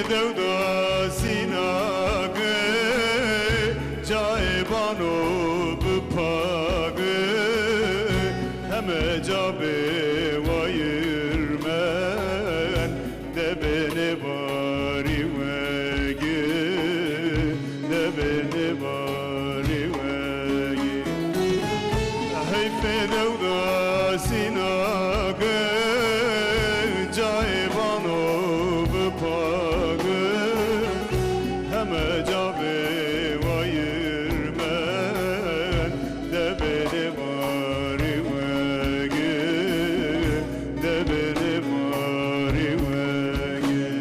Devda sinagı caibano bıpagı heme cabe vayırmen de beni bari vegi de beni bari vegi heyfe devda sinagı caibano bıpagı Cabe vayırmen de beni bari vegi de beni bari vegi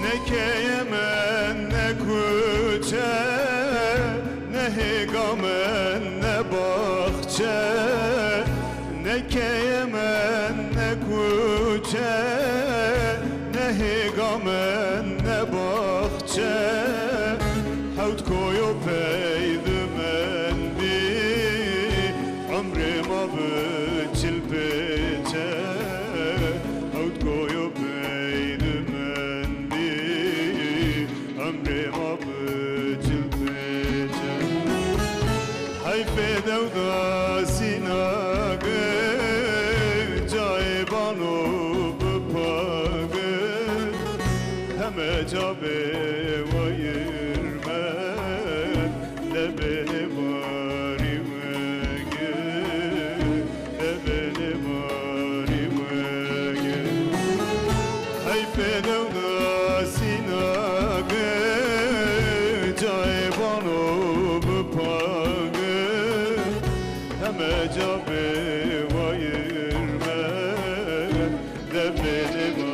Ne keyemen ne kuçe ne higamen ne bahçe ne keyemen ne kuçe ne higamen ne bahçe havt koyu peydimendi amrima bıçıl peçe havt koyu Amrima bıçıl peçe Hayfe devda sinagı Caibano bıpagı Heme cabe vayırmen De beni bari vegi De beni bari vegi Hayfe devda sinagı Caibano bıpagı Heme cabe vayırmen De beni